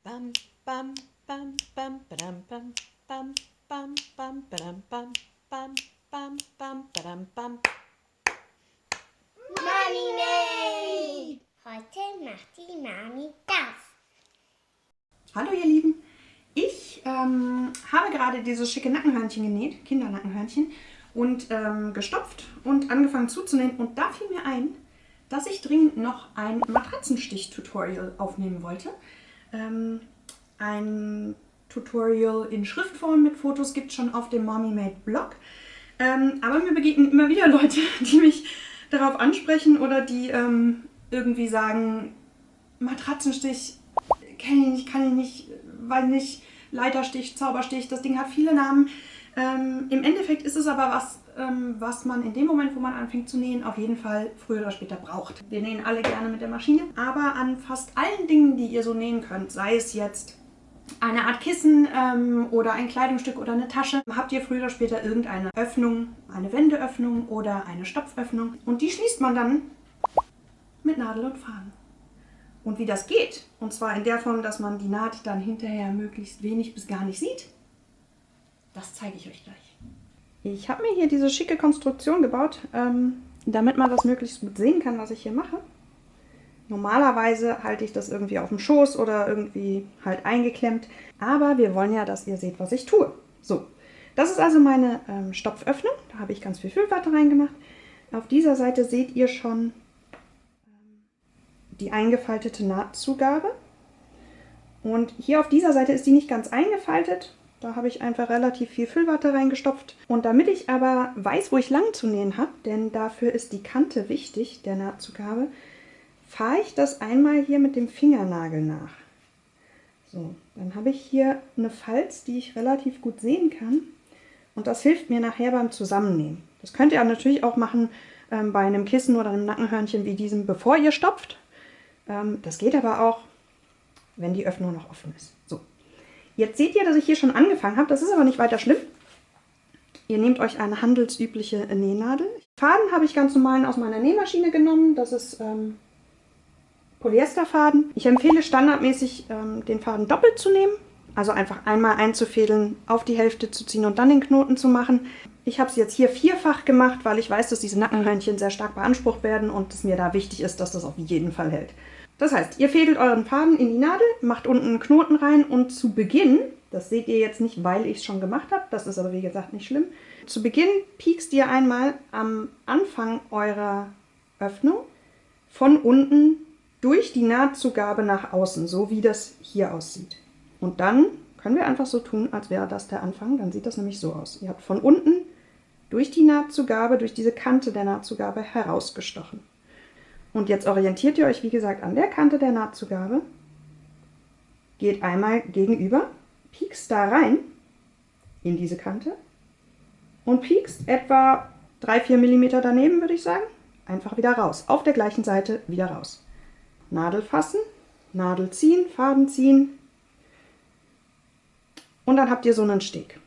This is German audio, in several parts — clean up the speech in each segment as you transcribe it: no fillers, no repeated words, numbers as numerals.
Bam, bam, bam, bam, badam, bam, bam, bam, bam, badam, bam, bam, bam, bam, badam, bam. Mami Made! Heute macht die Mami das. Hallo ihr Lieben, ich habe gerade dieses schicke Nackenhörnchen genäht, Kindernackenhörnchen, und gestopft und angefangen zuzunähen. Und da fiel mir ein, dass ich dringend noch ein Matratzenstich-Tutorial aufnehmen wollte. Ein Tutorial in Schriftform mit Fotos gibt es schon auf dem Mommy Made Blog. Aber mir begegnen immer wieder Leute, die mich darauf ansprechen oder die irgendwie sagen, Matratzenstich kenne ich nicht, kann ich nicht, weiß nicht, Leiterstich, Zauberstich, das Ding hat viele Namen. Im Endeffekt ist es aber was, was man in dem Moment, wo man anfängt zu nähen, auf jeden Fall früher oder später braucht. Wir nähen alle gerne mit der Maschine, aber an fast allen Dingen, die ihr so nähen könnt, sei es jetzt eine Art Kissen oder ein Kleidungsstück oder eine Tasche, habt ihr früher oder später irgendeine Öffnung, eine Wendeöffnung oder eine Stopföffnung und die schließt man dann mit Nadel und Faden. Und wie das geht, und zwar in der Form, dass man die Naht dann hinterher möglichst wenig bis gar nicht sieht, das zeige ich euch gleich. Ich habe mir hier diese schicke Konstruktion gebaut, damit man das möglichst gut sehen kann, was ich hier mache. Normalerweise halte ich das irgendwie auf dem Schoß oder irgendwie halt eingeklemmt, aber wir wollen ja, dass ihr seht, was ich tue. So, das ist also meine Stopföffnung, da habe ich ganz viel Füllwatte reingemacht. Auf dieser Seite seht ihr schon die eingefaltete Nahtzugabe. Und hier auf dieser Seite ist die nicht ganz eingefaltet. Da habe ich einfach relativ viel Füllwatte reingestopft. Und damit ich aber weiß, wo ich lang zu nähen habe, denn dafür ist die Kante wichtig, der Nahtzugabe, fahre ich das einmal hier mit dem Fingernagel nach. So, dann habe ich hier eine Falz, die ich relativ gut sehen kann. Und das hilft mir nachher beim Zusammennähen. Das könnt ihr natürlich auch machen bei einem Kissen oder einem Nackenhörnchen wie diesem, bevor ihr stopft. Das geht aber auch, wenn die Öffnung noch offen ist. So, jetzt seht ihr, dass ich hier schon angefangen habe. Das ist aber nicht weiter schlimm. Ihr nehmt euch eine handelsübliche Nähnadel. Faden habe ich ganz normalen aus meiner Nähmaschine genommen. Das ist Polyesterfaden. Ich empfehle standardmäßig den Faden doppelt zu nehmen. Also einfach einmal einzufädeln, auf die Hälfte zu ziehen und dann den Knoten zu machen. Ich habe es jetzt hier vierfach gemacht, weil ich weiß, dass diese Nackenhörnchen sehr stark beansprucht werden und es mir da wichtig ist, dass das auf jeden Fall hält. Das heißt, ihr fädelt euren Faden in die Nadel, macht unten einen Knoten rein und zu Beginn, das seht ihr jetzt nicht, weil ich es schon gemacht habe, das ist aber wie gesagt nicht schlimm, zu Beginn piekst ihr einmal am Anfang eurer Öffnung von unten durch die Nahtzugabe nach außen, so wie das hier aussieht. Und dann können wir einfach so tun, als wäre das der Anfang, dann sieht das nämlich so aus. Ihr habt von unten durch die Nahtzugabe, durch diese Kante der Nahtzugabe herausgestochen. Und jetzt orientiert ihr euch, wie gesagt, an der Kante der Nahtzugabe, geht einmal gegenüber, piekst da rein in diese Kante und piekst etwa 3-4 mm daneben, würde ich sagen, einfach wieder raus. Auf der gleichen Seite wieder raus. Nadel fassen, Nadel ziehen, Faden ziehen und dann habt ihr so einen Steg.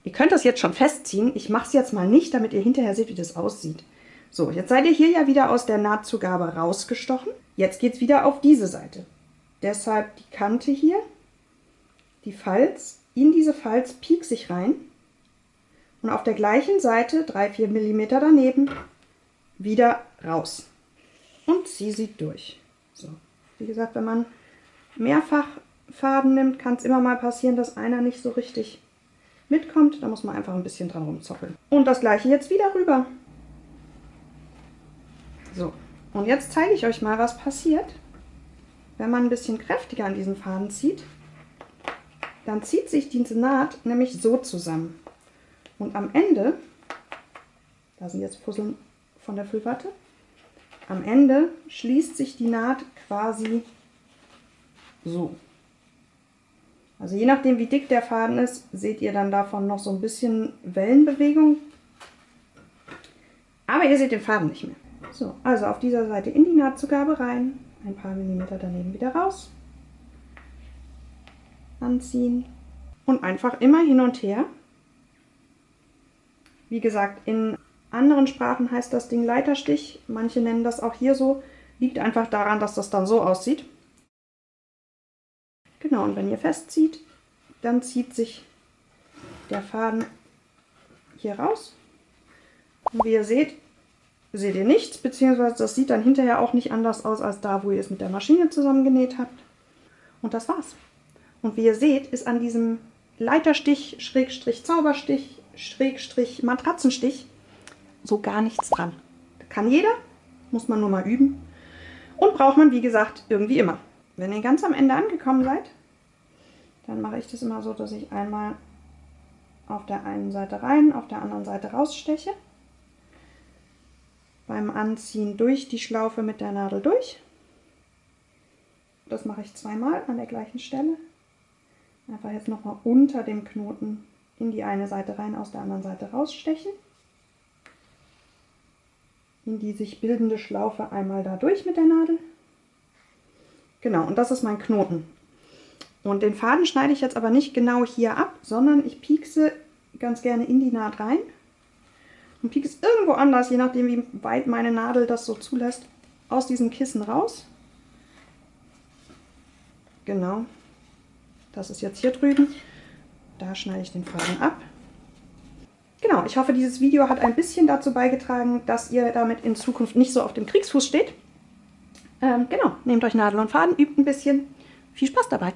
Ihr könnt das jetzt schon festziehen, ich mache es jetzt mal nicht, damit ihr hinterher seht, wie das aussieht. So, jetzt seid ihr hier ja wieder aus der Nahtzugabe rausgestochen. Jetzt geht es wieder auf diese Seite. Deshalb die Kante hier, die Falz, in diese Falz piekse ich rein und auf der gleichen Seite, 3-4 mm daneben, wieder raus. Und ziehe sie durch. So, wie gesagt, wenn man mehrfach Faden nimmt, kann es immer mal passieren, dass einer nicht so richtig mitkommt. Da muss man einfach ein bisschen dran rumzoppeln. Und das gleiche jetzt wieder rüber. So, und jetzt zeige ich euch mal, was passiert, wenn man ein bisschen kräftiger an diesen Faden zieht. Dann zieht sich diese Naht nämlich so zusammen. Und am Ende, da sind jetzt Fusseln von der Füllwatte, am Ende schließt sich die Naht quasi so. Also je nachdem, wie dick der Faden ist, seht ihr dann davon noch so ein bisschen Wellenbewegung. Aber ihr seht den Faden nicht mehr. So, also auf dieser Seite in die Nahtzugabe rein, ein paar Millimeter daneben wieder raus, anziehen und einfach immer hin und her. Wie gesagt, in anderen Sprachen heißt das Ding Leiterstich, manche nennen das auch hier so, liegt einfach daran, dass das dann so aussieht. Genau, und wenn ihr festzieht, dann zieht sich der Faden hier raus. Und wie ihr seht, seht ihr nichts, beziehungsweise das sieht dann hinterher auch nicht anders aus als da, wo ihr es mit der Maschine zusammengenäht habt. Und das war's. Und wie ihr seht, ist an diesem Leiterstich, Schrägstrich Zauberstich, Schrägstrich Matratzenstich so gar nichts dran. Kann jeder, muss man nur mal üben. Und braucht man, wie gesagt, irgendwie immer. Wenn ihr ganz am Ende angekommen seid, dann mache ich das immer so, dass ich einmal auf der einen Seite rein, auf der anderen Seite raussteche. Beim Anziehen durch die Schlaufe mit der Nadel durch. Das mache ich zweimal an der gleichen Stelle. Einfach jetzt nochmal unter dem Knoten in die eine Seite rein, aus der anderen Seite rausstechen. In die sich bildende Schlaufe einmal da durch mit der Nadel. Genau, und das ist mein Knoten. Und den Faden schneide ich jetzt aber nicht genau hier ab, sondern ich piekse ganz gerne in die Naht rein und piekse irgendwo anders, je nachdem wie weit meine Nadel das so zulässt, aus diesem Kissen raus. Genau, das ist jetzt hier drüben. Da schneide ich den Faden ab. Genau, ich hoffe, dieses Video hat ein bisschen dazu beigetragen, dass ihr damit in Zukunft nicht so auf dem Kriegsfuß steht. Genau, nehmt euch Nadel und Faden, übt ein bisschen. Viel Spaß dabei!